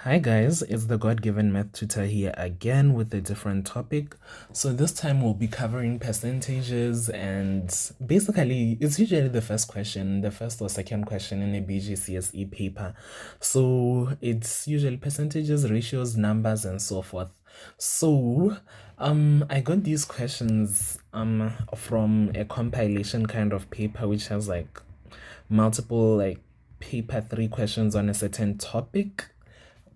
Hi guys, it's the God-given math tutor here again with a different topic. So this time we'll be covering percentages, and basically it's usually the first question, the first or second question in a BGCSE paper. So it's usually percentages, ratios, numbers, and so forth. So I got these questions from a compilation kind of paper which has like multiple paper 3 questions on a certain topic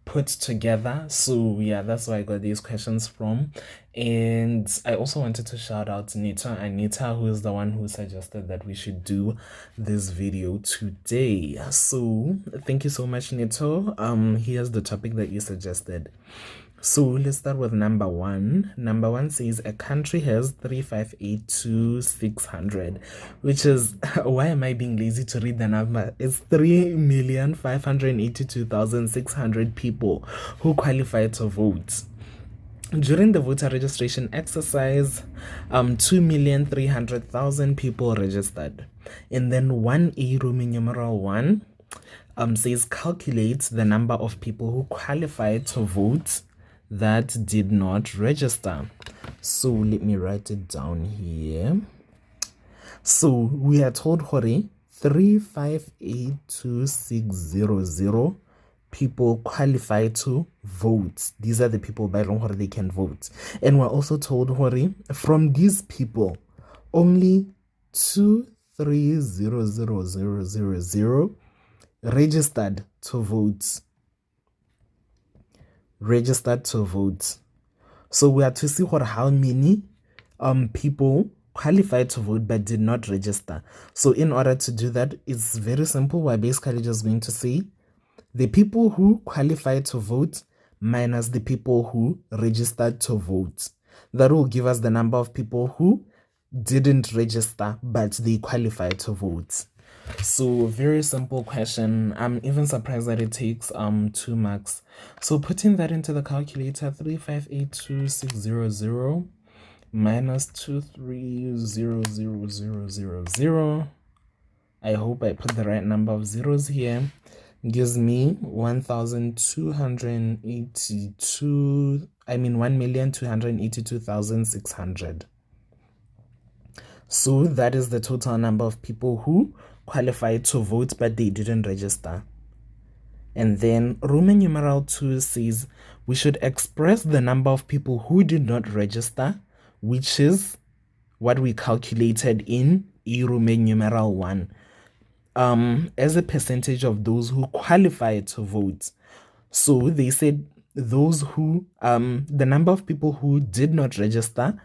put together. So yeah, that's where I got these questions from. And I also wanted to shout out Anita, who is the one who suggested that we should do this video today. So thank you so much, Nito. Here's the topic that you suggested. So let's start with number one. Number one says a country has 3,582,600, which is, why am I being lazy to read the number? It's 3,582,600 people who qualify to vote. During the voter registration exercise, 2,300,000 people registered. And then 1A Roman numeral 1 says calculate the number of people who qualified to vote that did not register. So let me write it down here. So we are told Hore 3582600 people qualify to vote. These are the people by whom they can vote. And we're also told Hore from these people only 230,000 registered to vote. So we have to see how many people qualified to vote but did not register. So in order to do that, it's very simple. We're basically just going to say the people who qualified to vote minus the people who registered to vote. That will give us the number of people who didn't register but they qualified to vote. So very simple question. I'm even surprised that it takes 2 marks. So putting that into the calculator, 3582600 minus 230000. I hope I put the right number of zeros here. Gives me 1,282,600. So that is the total number of people who qualified to vote but they didn't register. And then Roman numeral 2 says we should express the number of people who did not register, which is what we calculated in Roman numeral 1, as a percentage of those who qualified to vote. So they said those who the number of people who did not register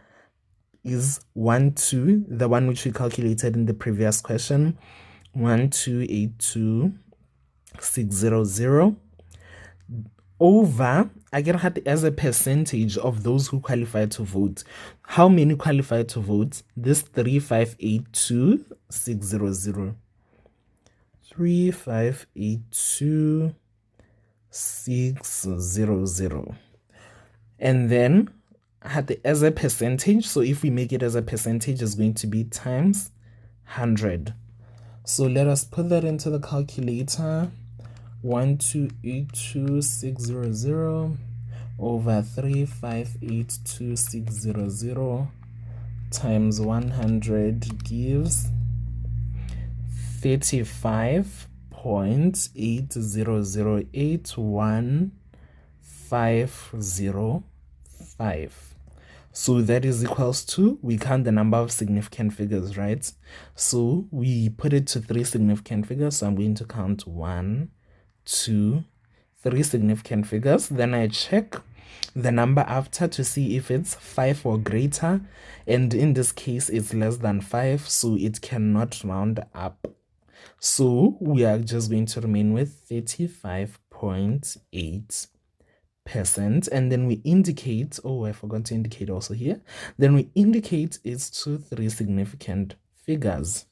is 2, the one which we calculated in the previous question, 1,282,600 over, I get it as a percentage of those who qualified to vote. How many qualified to vote? This 3,582,600. 3,582,600. And then as a percentage, so if we make it as a percentage, it's going to be times 100. So let us put that into the calculator. 1,282,600 over 3,582,600 times 100 gives 35.80081,505. So that is equals to, we count the number of significant figures, right? So we put it to 3 significant figures. So I'm going to count 1, 2, 3 significant figures. Then I check the number after to see if it's 5 or greater. And in this case, it's less than 5, so it cannot round up. So we are just going to remain with 35.8%. And then we indicate, I forgot to indicate also here. Then we indicate it's to 3 significant figures.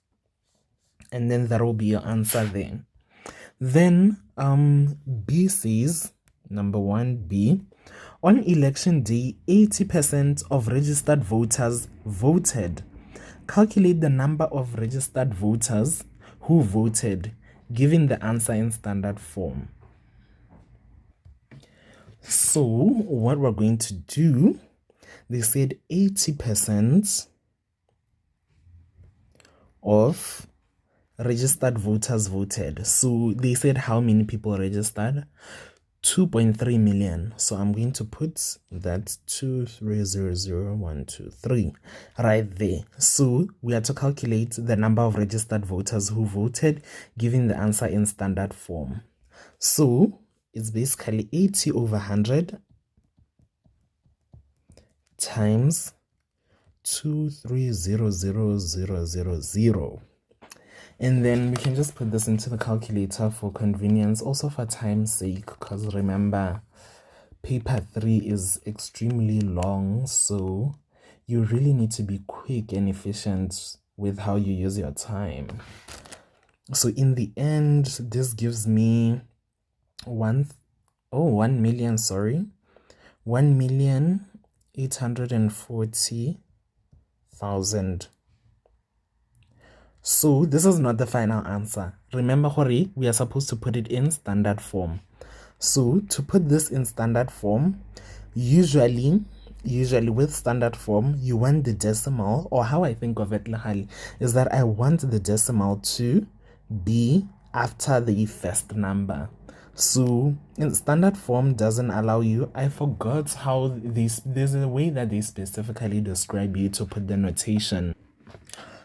And then that will be your answer there. Then B says, number 1B, on election day, 80% of registered voters voted. Calculate the number of registered voters who voted, giving the answer in standard form. So what we're going to do, they said 80% of registered voters voted. So they said how many people registered? 2.3 million. So I'm going to put that 2300123 right there. So we have to calculate the number of registered voters who voted, giving the answer in standard form. So it's basically 80 over 100 times 2300000. And then we can just put this into the calculator for convenience, also for time's sake, because remember, paper 3 is extremely long, so you really need to be quick and efficient with how you use your time. So in the end, this gives me 1 million, sorry, 1,840,000. So this is not the final answer. Remember, Hori, we are supposed to put it in standard form. So to put this in standard form, usually with standard form, you want the decimal, or how I think of it, Lahali, is that I want the decimal to be after the first number. So in standard form doesn't allow you, I forgot how there's a way that they specifically describe you to put the notation.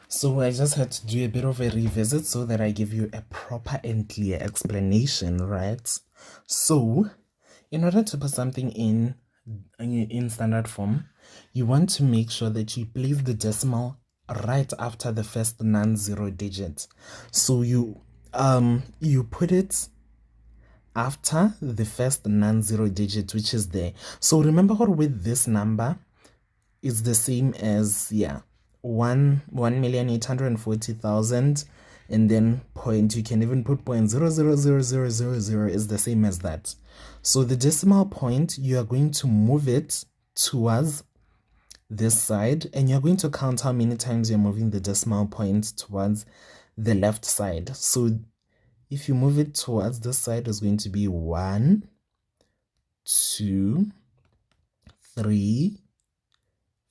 So I just had to do a bit of a revisit so that I give you a proper and clear explanation, right? So in order to put something in standard form, you want to make sure that you place the decimal right after the first non-zero digit. So you put it after the first non-zero digit, which is there. So remember how with this number, it's the same as 1,840,000, and then point, you can even put 0.000000 is the same as that. So the decimal point, you are going to move it towards this side, and you're going to count how many times you're moving the decimal point towards the left side. So if you move it towards this side, it's going to be 1, 2, 3,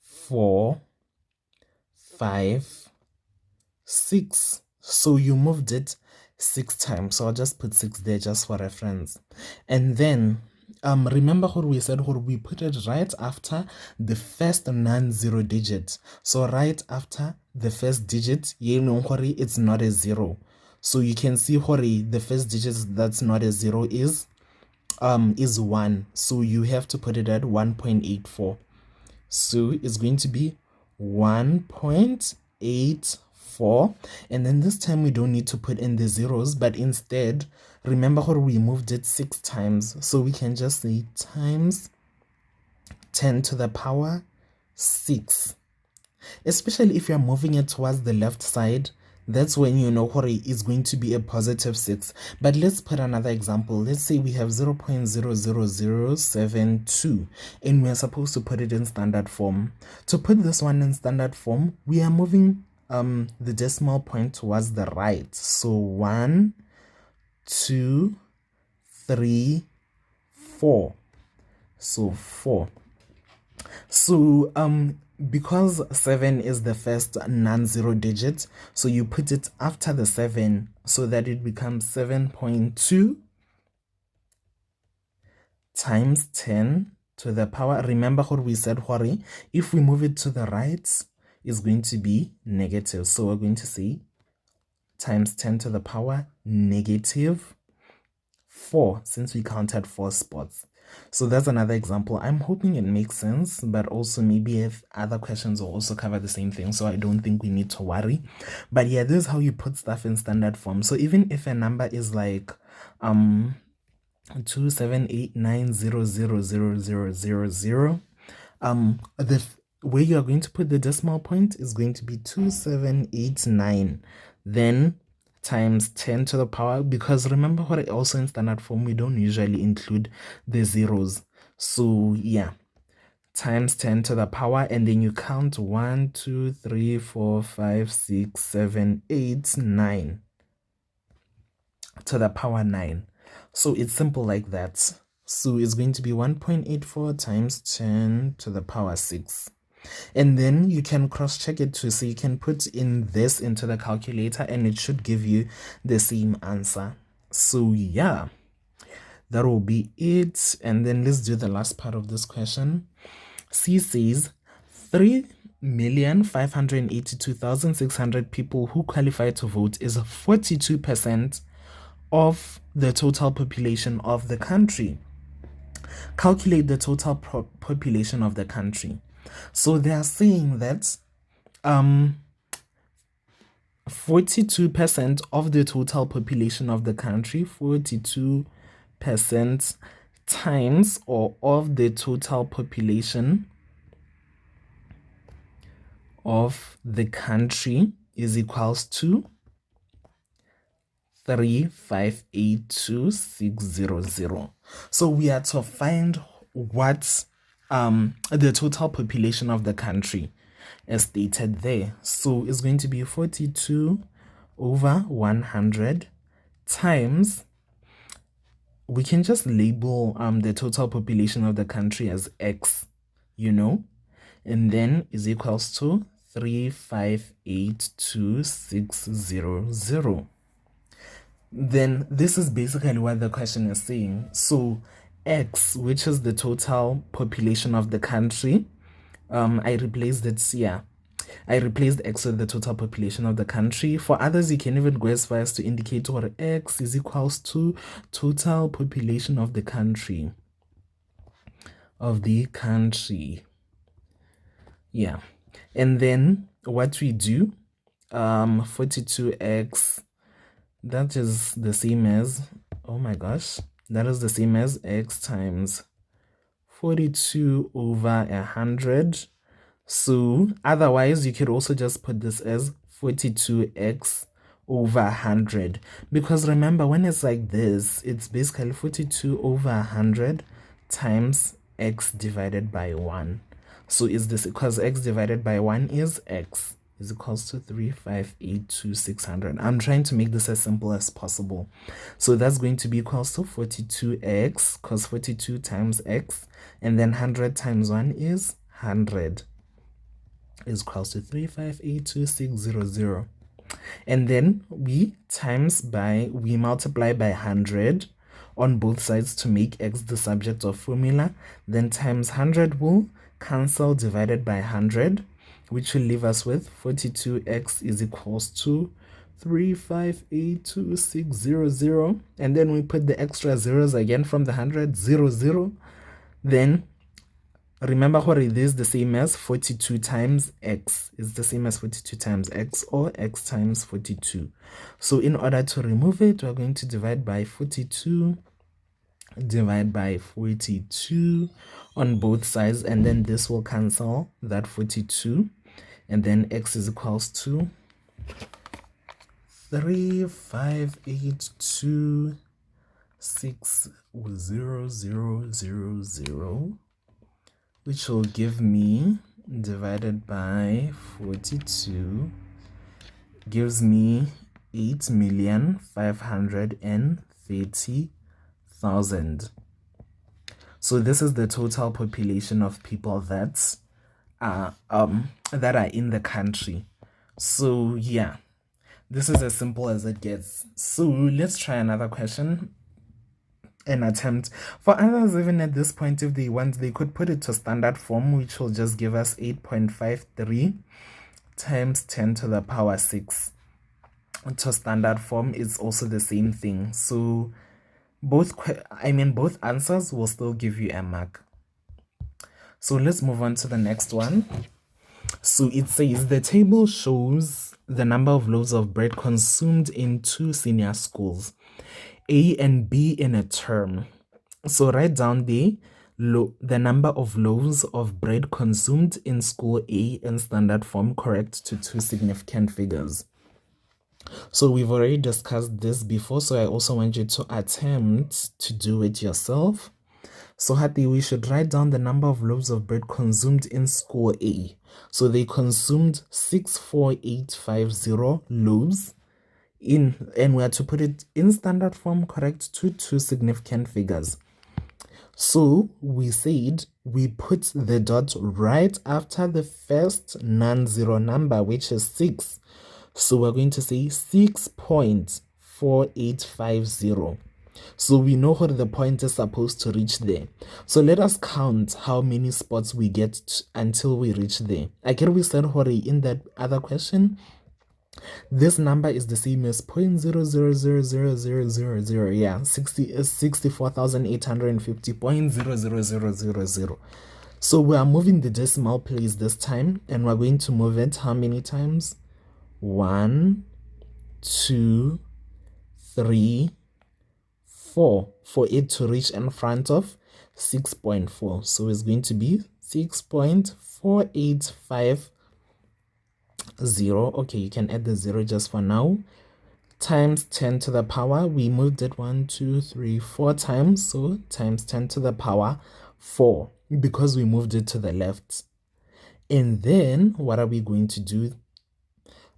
4, 5, 6. So you moved it 6 times. So I'll just put 6 there just for reference. And then remember what we said, what we put it right after the first non-zero digit. So right after the first digit, it's not a 0. So you can see the first digit that's not a 0 is 1. So you have to put it at 1.84. So it's going to be 1.84, and then this time we don't need to put in the zeros, but instead remember how we moved it 6 times, so we can just say times 10 to the power 6. Especially if you're moving it towards the left side, that's when you know it's going to be a positive 6. But let's put another example. Let's say we have 0.00072 and we're supposed to put it in standard form. To put this one in standard form, we are moving the decimal point towards the right. So 1, 2, 3, 4. So 4. So because 7 is the first non-zero digit, so you put it after the 7 so that it becomes 7.2 times 10 to the power. Remember what we said, Hori, if we move it to the right, it's going to be negative. So we're going to say times 10 to the power negative 4, since we counted 4 spots. So that's another example. I'm hoping it makes sense, but also maybe if other questions will also cover the same thing, so I don't think we need to worry. But yeah, this is how you put stuff in standard form. So even if a number is like 278900000, the way you are going to put the decimal point is going to be 2789, then times 10 to the power, because remember what also in standard form we don't usually include the zeros. So yeah, times 10 to the power, and then you count 1, 2, 3, 4, 5, 6, 7, 8, 9 to the power 9. So it's simple like that. So it's going to be 1.84 times 10 to the power 6. And then you can cross-check it too. So you can put in this into the calculator and it should give you the same answer. So yeah, that will be it. And then let's do the last part of this question. C says 3,582,600 people who qualify to vote is 42% of the total population of the country. Calculate the total population of the country. So they are saying that 42% of the total population of the country, 42% times or of the total population of the country is equals to 3582600. So we are to find what the total population of the country as stated there. So it's going to be 42 over 100 times, we can just label the total population of the country as X, and then is equals to 3582600. Then this is basically what the question is saying. So X, which is the total population of the country, I replaced it here. I replaced X with the total population of the country. For others, you can even go as far as to indicate what X is equals to total population of the country. Yeah. And then what we do, 42X, that is the same as, that is the same as X times 42 over 100. So otherwise, you could also just put this as 42x over 100. Because remember, when it's like this, it's basically 42 over 100 times x divided by 1. So is this because x divided by 1 is x is equals to 3582600. I'm trying to make this as simple as possible. So that's going to be equals to 42x, because 42 times x, and then 100 times 1 is 100. Is equals to 3582600. And then we multiply by 100 on both sides to make x the subject of formula. Then times 100 will cancel divided by 100, which will leave us with 42x is equals to 3582600. And then we put the extra zeros again from the 100, 0. Then remember what it is the same as 42 times x. Is the same as 42 times x, or x times 42. So in order to remove it, we're going to divide by 42 on both sides, and then this will cancel that 42, and then x is equals to 3582600, which will give me, divided by 42, gives me 8,530,000. So this is the total population of people that are in the country. So yeah, this is as simple as it gets. So let's try another question. An attempt. For others, even at this point, if they want, they could put it to standard form, which will just give us 8.53 times 10 to the power 6. To standard form is also the same thing. So both answers will still give you a mark. So let's move on to the next one. So it says the table shows the number of loaves of bread consumed in 2 senior schools, A and B, in a term. So write down the number of loaves of bread consumed in school A in standard form, correct to 2 significant figures. So we've already discussed this before, so I also want you to attempt to do it yourself. So Hati, we should write down the number of loaves of bread consumed in school A. So they consumed 64850 loaves, and we are to put it in standard form, correct to 2 significant figures. So we said we put the dot right after the first non-zero number, which is 6. So we're going to say 6.4850. So we know what the point is supposed to reach there. So let us count how many spots we get until we reach there. Again, we said in that other question, this number is the same as 0.0000000. Yeah, 64,850.00000. So we are moving the decimal place this time, and we're going to move it how many times? 1, 2, 3, 4 for it to reach in front of 6.4. So it's going to be 6.4850. Okay, you can add the 0 just for now. Times 10 to the power. We moved it 1, 2, 3, 4 times. So times 10 to the power 4 because we moved it to the left. And then what are we going to do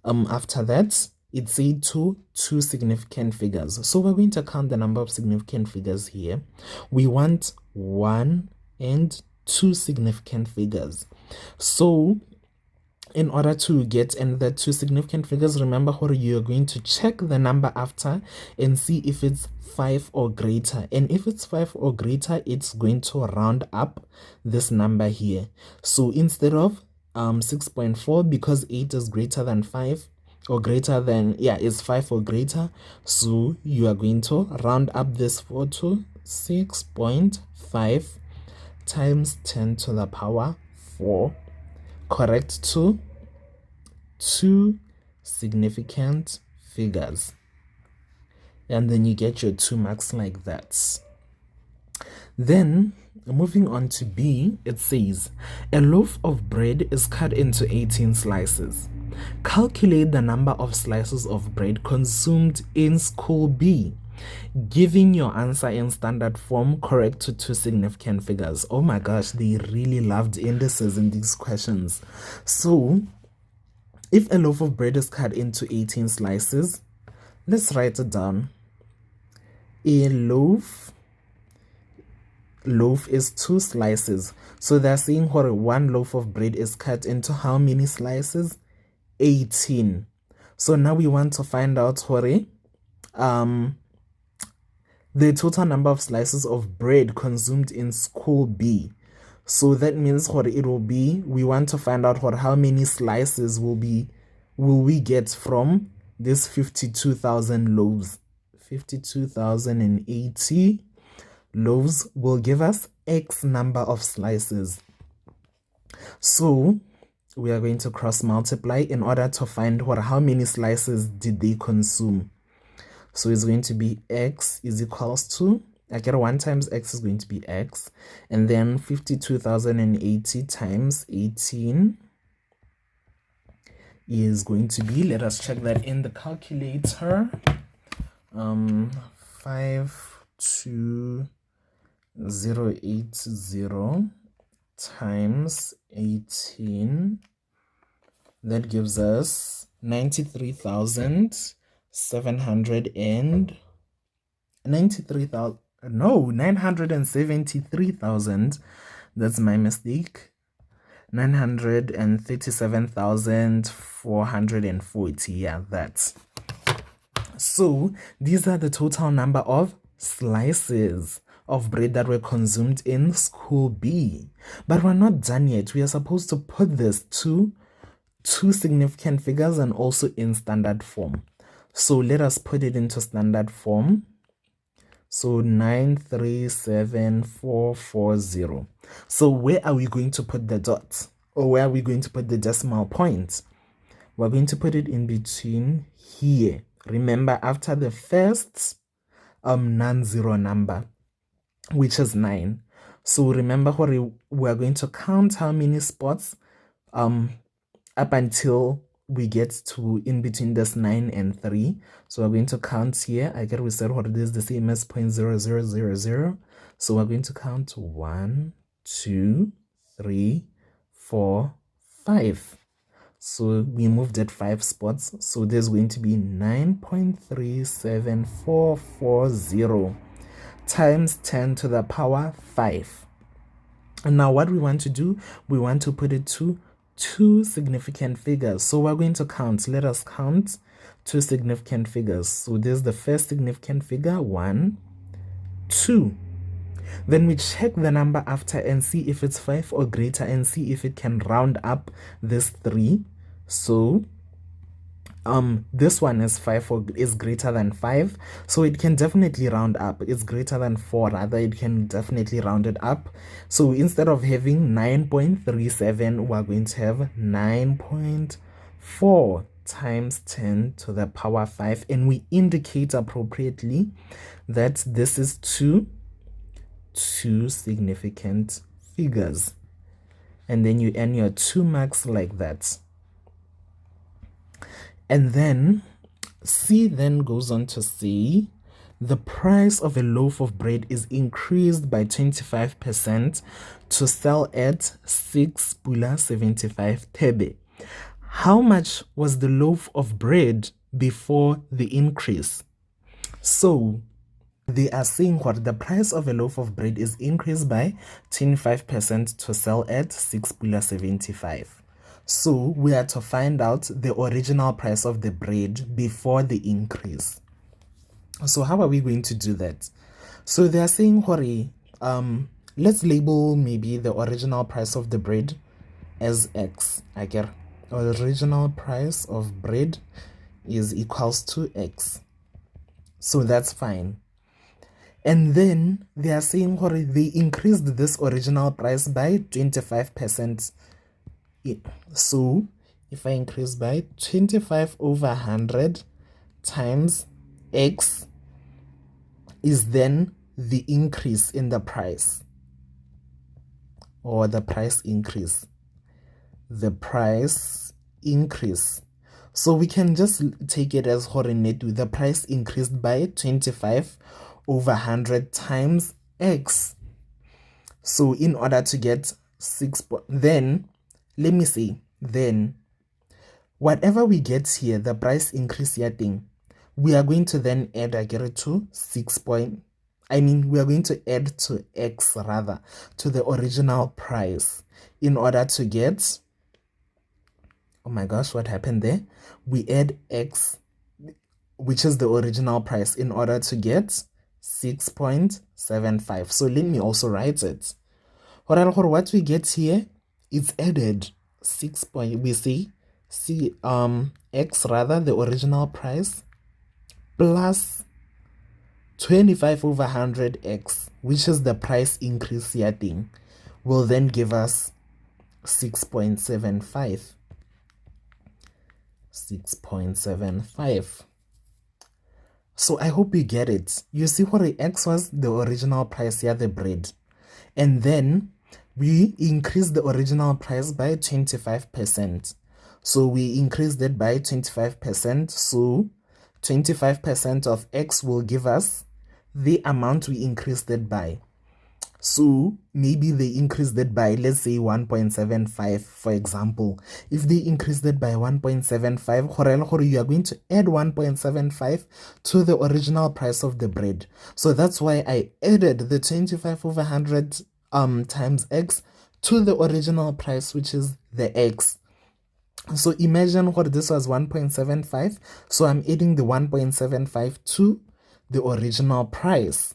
after that? It's said two significant figures. So we're going to count the number of significant figures here. We want 1 and 2 significant figures. So in order to get the 2 significant figures, remember how you're going to check the number after and see if it's 5 or greater. And if it's 5 or greater, it's going to round up this number here. So instead of 6.4, because 8 is greater than 5, or greater than, is 5 or greater, so you are going to round up this 4 to 6.5 times 10 to the power 4, correct to 2 significant figures. And then you get your 2 marks like that. Then, moving on to B, it says, a loaf of bread is cut into 18 slices. Calculate the number of slices of bread consumed in school B, giving your answer in standard form correct to 2 significant figures. Oh my gosh, they really loved indices in these questions. So, if a loaf of bread is cut into 18 slices, let's write it down. A loaf is 2 slices. So they're saying one loaf of bread is cut into how many slices? 18. So now we want to find out the total number of slices of bread consumed in school B. So that means it will be, we want to find out how many slices will we get from this 52,000 loaves. 52,080 loaves will give us X number of slices. So we are going to cross multiply in order to find how many slices did they consume. So it's going to be X is equals to, 1 times X is going to be X, and then 52,080 times 18 is going to be, let us check that in the calculator, 52080 times 18, that gives us 973,000. That's my mistake. 937,440. Yeah, that's. So these are the total number of slices of bread that were consumed in school B. But we're not done yet. We are supposed to put this to 2 significant figures and also in standard form. So let us put it into standard form. So 937,440. So where are we going to put the dot? Or where are we going to put the decimal point? We're going to put it in between here. Remember, after the first non-zero number, which is 9. So remember we're going to count how many spots up until we get to in between this 9 and 3. So we're going to count here. We said what it is the same as 0.0000. So we're going to count 1, 2, 3, 4, 5. So we moved it 5 spots. So there's going to be 9.37440 times 10 to the power 5. And now what we want to do, we want to put it to two significant figures. So we're going to count. Let us count two significant figures. So this is the first significant figure, 1, 2. Then we check the number after and see if it's 5 or greater and see if it can round up this 3. So this one is 5 or is greater than 5, so it can definitely round up. It's greater than 4, rather it can definitely round it up. So instead of having 9.37, we're going to have 9.4 times 10 to the power 5, and we indicate appropriately that this is two significant figures, and then you earn your 2 marks like that. And then C then goes on to say the price of a loaf of bread is increased by 25% to sell at 6.75 thebe. How much was the loaf of bread before the increase? So they are saying what the price of a loaf of bread is increased by 25% to sell at 6.75. So we are to find out the original price of the bread before the increase. So how are we going to do that? So they are saying, Hori, let's label maybe the original price of the bread as X. I get original price of bread is equals to X. So that's fine. And then they are saying, Hori, they increased this original price by 25%. So if I increase by 25 over 100 times X is then the increase in the price, or the price increase. The price increase. So we can just take it as Horinetu. The price increased by 25 over 100 times X. So in order to get 6, then let me see, then whatever we get here, the price increase here thing, we are going to then add, I get it to 6 point, we are going to add to X rather, to the original price in order to get, oh my gosh, what happened there? We add X, which is the original price, in order to get 6.75. So let me also write it. What we get here, it's added 6 point, we see X rather, the original price, plus 25 over 100 X, which is the price increase here thing, will then give us 6.75. 6.75. So I hope you get it. You see what the X was the original price here, the bread, and then we increased the original price by 25%. So we increased it by 25%. So 25% of X will give us the amount we increased it by. So maybe they increased it by, let's say, 1.75, for example. If they increased it by 1.75, you are going to add 1.75 to the original price of the bread. So that's why I added the 25 over 100 times X to the original price, which is the X. So imagine what this was 1.75. So I'm adding the 1.75 to the original price.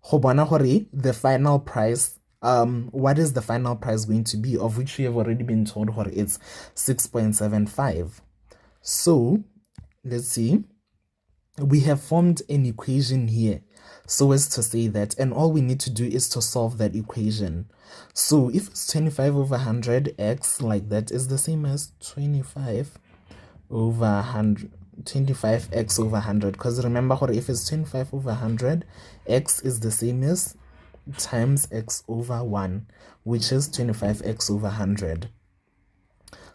The final price, what is the final price going to be, of which we have already been told it's 6.75. So let's see, we have formed an equation here so as to say that, and all we need to do is to solve that equation. So if it's 25 over 100 X, like that is the same as 25 over 100, 25x over 100, because remember if it's 25 over 100, X is the same as times X over 1, which is 25x over 100.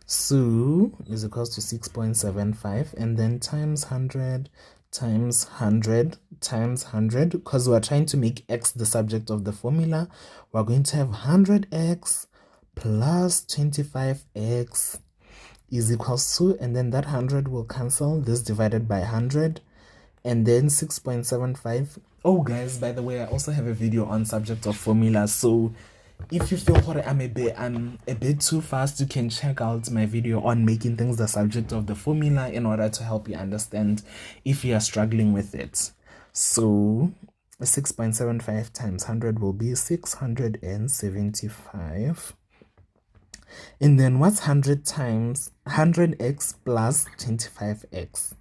So is equals to 6.75, and then times 100 times 100 times 100, because we're trying to make X the subject of the formula. We're going to have 100x plus 25x is equals to, and then that 100 will cancel, this divided by 100, and then 6.75 Oh guys, by the way, I also have a video on subject of formulas. So if you feel that I'm a bit too fast, you can check out my video on making things the subject of the formula in order to help you understand if you are struggling with it. So 6.75 times 100 will be 675. And then what's 100 times 100x plus 25x?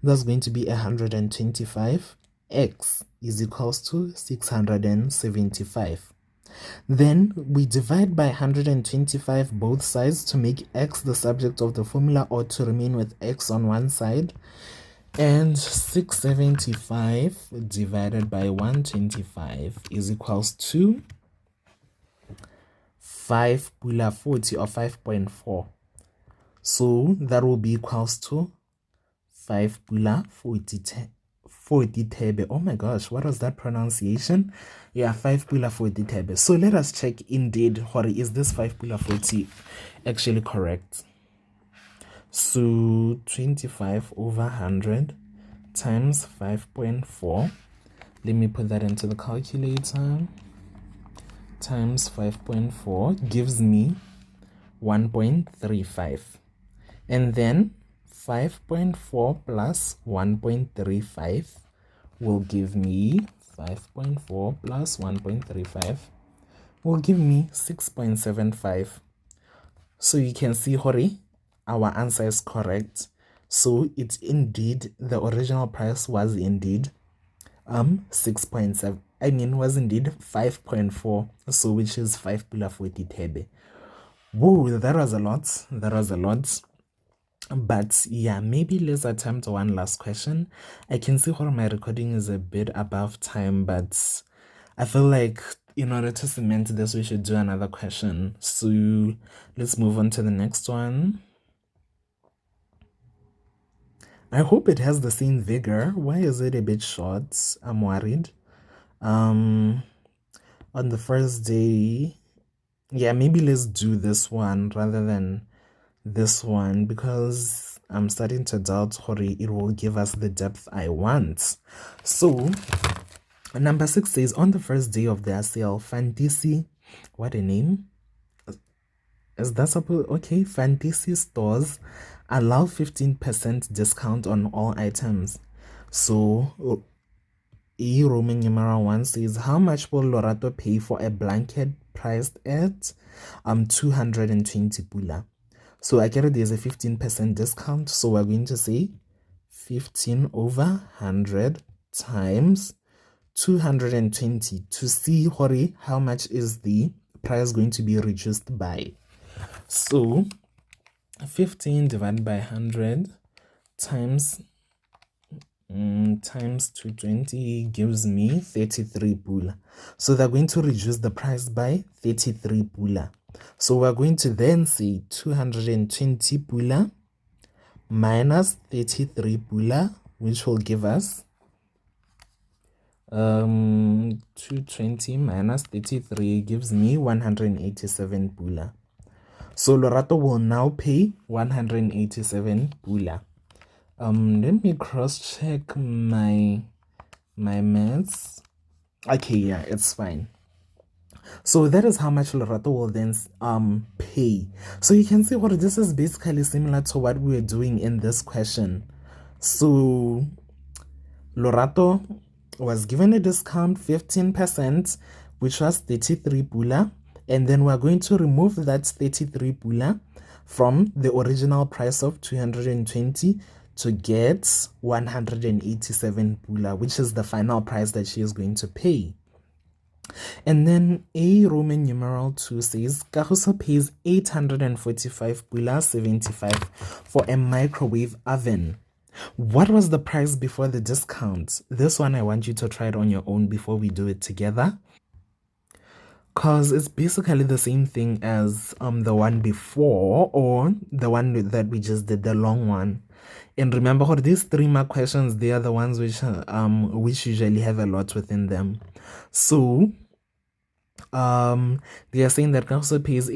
That's going to be 125. X is equals to 675. Then we divide by 125 both sides to make x the subject of the formula, or to remain with x on one side. And 675 divided by 125 is equals to 5 pula 40, or 5.4. So that will be equals to 5 pula 40 tebe. Oh my gosh, what was that pronunciation? Yeah, 5 pula 40 tebe. So let us check indeed, is this 5 pula 40 actually correct? So 25 over 100 times 5.4. Let me put that into the calculator. Times 5.4 gives me 1.35. And then 5.4 plus 1.35 will give me 5.4 plus 1.35 will give me 6.75. So you can see, our answer is correct. So it's indeed, the original price was indeed 6.7. Was indeed 5.4. So which is 5 pula 40 tebe. Whoa, that was a lot. But yeah, maybe let's attempt one last question. I can see my recording is a bit above time, but I feel like in order to cement this, we should do another question. So let's move on to the next one. I hope it has the same vigor. Why is it a bit short? I'm worried. On the first day, yeah, maybe let's do this one rather than this one, because I'm starting to doubt it will give us the depth I want. So number 6 says, on the first day of their sale, Fantasy, what a name, is that supposed, okay, Fantasy stores allow 15% discount on all items. So Roman numeral 1 says, how much will Lorato pay for a blanket priced at 220 pula? So I get it, there's a 15% discount. So we're going to say 15 over 100 times 220 to see, how much is the price going to be reduced by. So 15 divided by 100 times 220 gives me 33 pula. So they're going to reduce the price by 33 pula. So we're going to then say 220 pula minus 33 pula, which will give us 220 minus 33 gives me 187 pula. So Lorato will now pay 187 pula. Let me cross check my maths. Okay, yeah, it's fine. So that is how much Lorato will then pay. So you can see what this is basically similar to what we were doing in this question. So Lorato was given a discount 15%, which was 33 pula, and then we're going to remove that 33 pula from the original price of 220 to get 187 pula, which is the final price that she is going to pay. And then a Roman numeral 2 says, Kahuso pays 845 pula 75 for a microwave oven. What was the price before the discount? This one I want you to try it on your own before we do it together, because it's basically the same thing as the one before, or the one that we just did, the long one. And remember, these 3 mark questions, they are the ones which usually have a lot within them. So they are saying that Council pays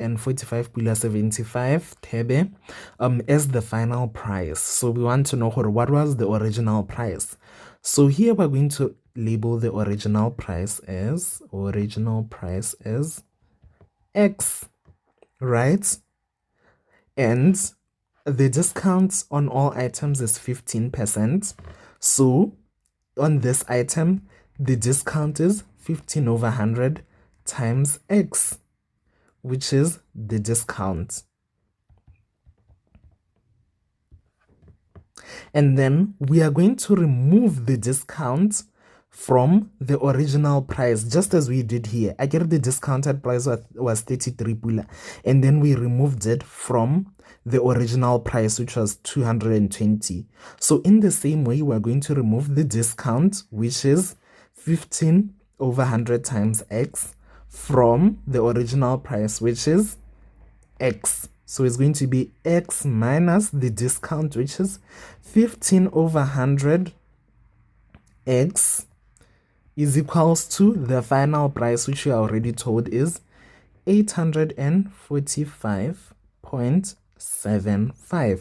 245 pula 75 tebe as the final price. So we want to know what was the original price. So here we're going to label the original price as X, right? And the discount on all items is 15%. So on this item, the discount is 15 over 100 times X, which is the discount. And then we are going to remove the discount from the original price, just as we did here. I get the discounted price was 33 pula, and then we removed it from the original price, which was 220. So in the same way, we're going to remove the discount, which is 15 over 100 times X, from the original price, which is X. So it's going to be X minus the discount, which is 15 over 100 X is equals to the final price, which we are already told is 845.75.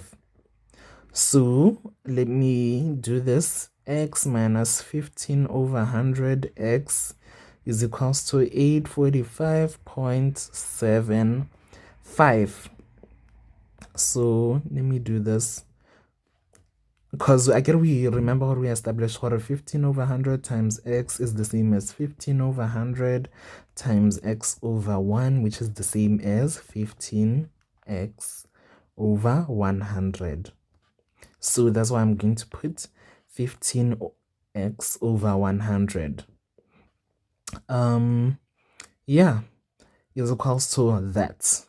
So let me do this. X minus 15 over 100 X is equals to 845.75. So let me do this, because again we remember what we established, what 15 over 100 times X is the same as 15 over 100 times X over 1, which is the same as 15X over 100. So that's why I'm going to put 15X over 100. Yeah, is equals to that.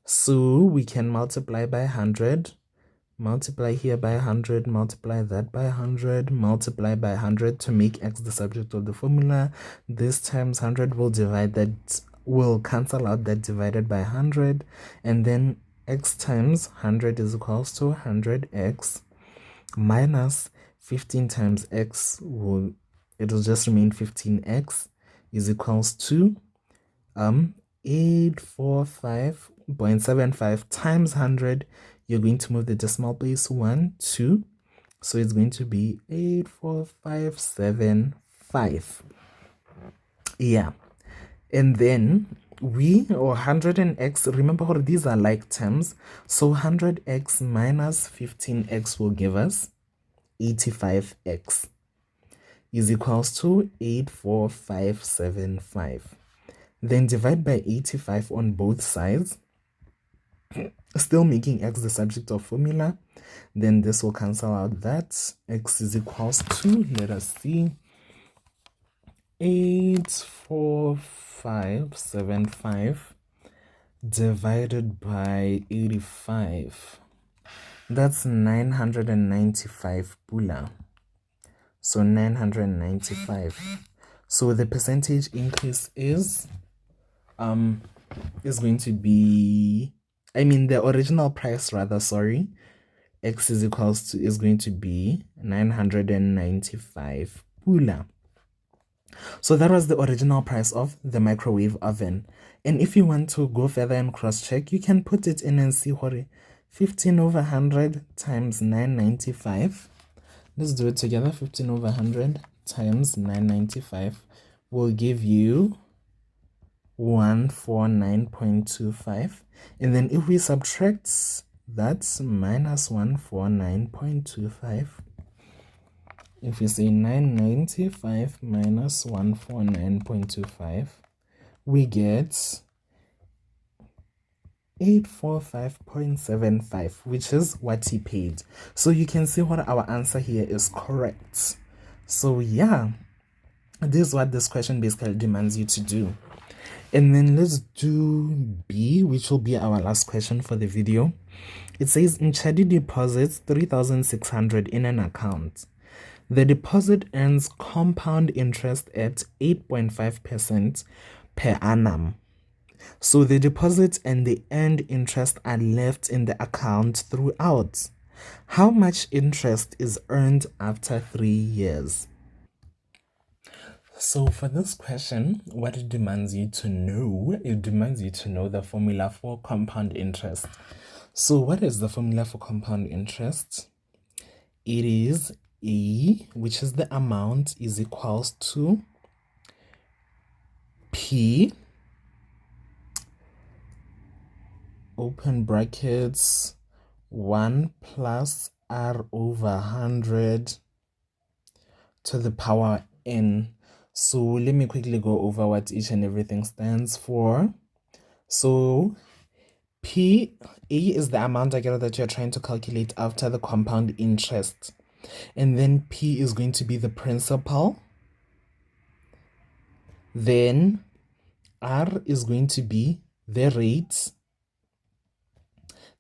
So we can multiply by 100, multiply here by 100, multiply that by 100, multiply by 100 to make X the subject of the formula. This times 100 will divide that, will cancel out that divided by 100, and then X times 100 is equals to 100X minus 15 times X, it will just remain 15X is equals to 845.75 times 100. You're going to move the decimal place 1, 2. So it's going to be 84575. Yeah. And then or 100 and X, remember how these are like terms. So 100X minus 15X will give us 85X is equals to 84575. Then divide by 85 on both sides, still making X the subject of formula. Then this will cancel out that. X is equals to, let us see, 84575 divided by 85. That's 995 pula. So 995. So the percentage increase is going to be, the original price rather, sorry, X is going to be 995 pula. So that was the original price of the microwave oven. And if you want to go further and cross-check, you can put it in and see what 15 over 100 times 995. Let's do it together. 15 over 100 times 995 will give you 149.25. And then if we subtract that minus 149.25, if we say 995 minus 149.25, we get 845.75, which is what he paid. So you can see what our answer here is correct. So yeah, this is what this question basically demands you to do. And then let's do B, which will be our last question for the video. It says Nchadi deposits 3,600 in an account. The deposit earns compound interest at 8.5% per annum. So the deposit and the earned interest are left in the account throughout. How much interest is earned after 3 years? So for this question, what it demands you to know, the formula for compound interest. So what is the formula for compound interest? It is E, which is the amount, is equals to P, open brackets, 1 plus R over 100 to the power N. So let me quickly go over what each and everything stands for. So P, A is the amount that you're trying to calculate after the compound interest. And then P is going to be the principal. Then R is going to be the rate.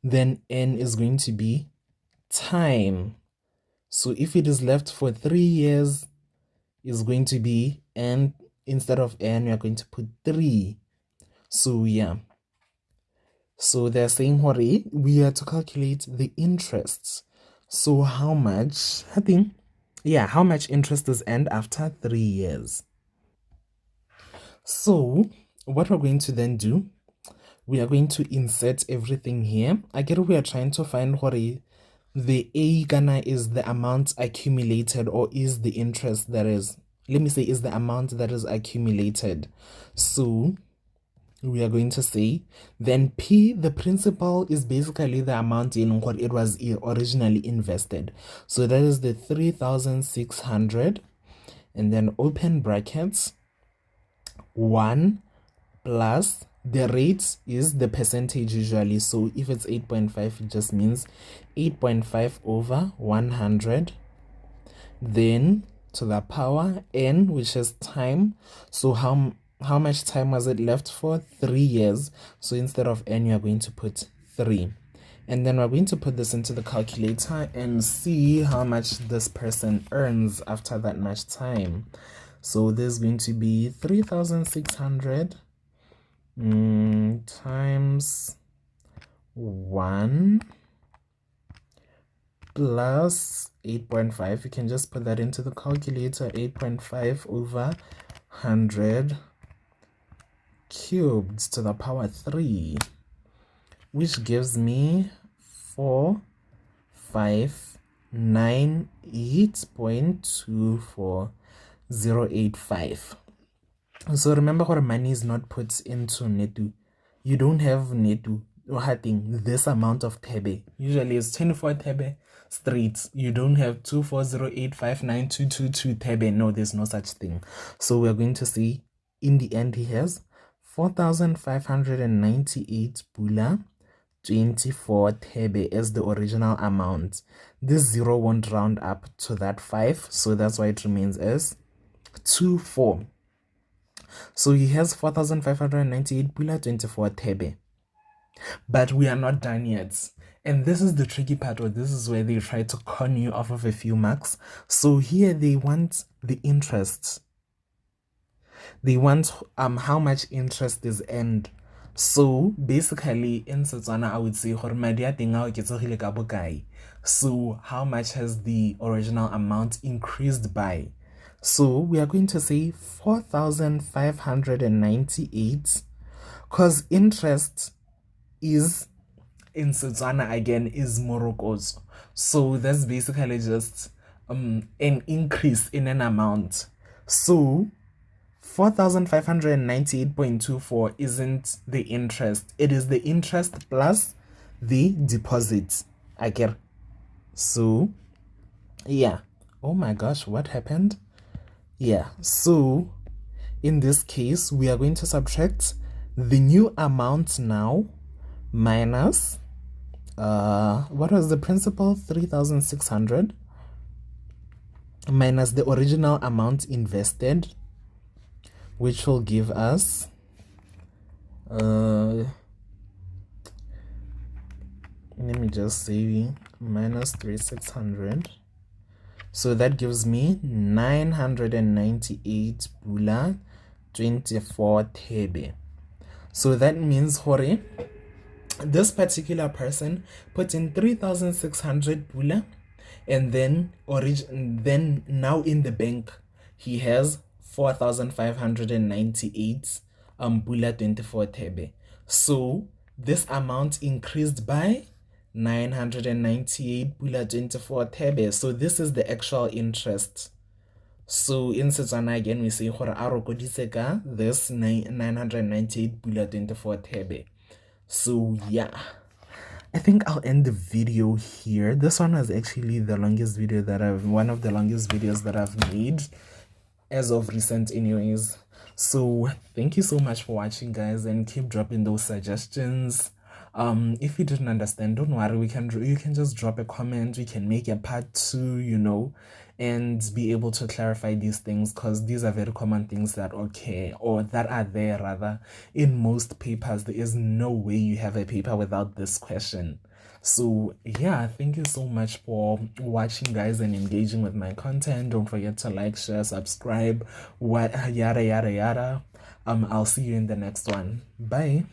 Then N is going to be time. So if it is left for 3 years, it's going to be N. Instead of N, we are going to put 3. So yeah. So they're saying, hurry, we are to calculate the interests. So how much, how much interest is earned after 3 years? So what we're going to then do, we are going to insert everything here. We are trying to find hurry, the A Ghana is the amount accumulated, or is the interest that is, is the amount that is accumulated. So we are going to say, then P, the principal, is basically the amount in what it was originally invested. So that is the 3,600, and then open brackets, 1 plus the rate is the percentage usually. So if it's 8.5, it just means 8.5 over 100. Then to the power N, which is time. So how much time was it left for? 3 years. So instead of N, you are going to put 3. And then we're going to put this into the calculator and see how much this person earns after that much time. So there's going to be 3,600 times 1 plus 8.5. You can just put that into the calculator. 8.5 over 100 cubed to the power 3, which gives me 4,598.24085. So remember, what money is not put into netu. You don't have netu or having this amount of tebe. Usually it's 24 tebe straight. You don't have 240859222 tebe. No, there's no such thing. So we're going to see in the end he has 4,598 pula 24 tebe as the original amount. This 0 won't round up to that 5, so that's why it remains as 24. So he has 4,598 pula 24 tebe. But we are not done yet. And this is the tricky part, or this is where they try to con you off of a few marks. So here they want the interest. They want how much interest is earned. So basically in Setswana, I would say so how much has the original amount increased by? So we are going to say 4,598, because interest is in Setswana again is Morocco's. So that's basically just an increase in an amount. So 4,598.24 isn't the interest. It is the interest plus the deposit. So yeah. Oh my gosh, what happened? Yeah. So in this case, we are going to subtract the new amount now minus what was the principal? 3,600 minus the original amount invested, which will give us let me just say minus 3,600. So that gives me 998 pula 24 tebe. So that means hore, this particular person put in 3,600 pula, and then now in the bank he has 4,598 pula 24 thebe. So this amount increased by 998 pula 24 thebe. So this is the actual interest. So in Setswana again, we say gore a rokodise ka this 998 pula 24 thebe. So yeah, I think I'll end the video here. This one was actually the longest video one of the longest videos that I've made as of recent anyways. So thank you so much for watching, guys, and keep dropping those suggestions. If you didn't understand, don't worry, you can just drop a comment. We can make a part 2, you know, and be able to clarify these things, because these are very common things that that are there rather in most papers. There is no way you have a paper without this question. So yeah, thank you so much for watching, guys, and engaging with my content. Don't forget to like, share, subscribe, what yada yada yada. I'll see you in the next one. Bye.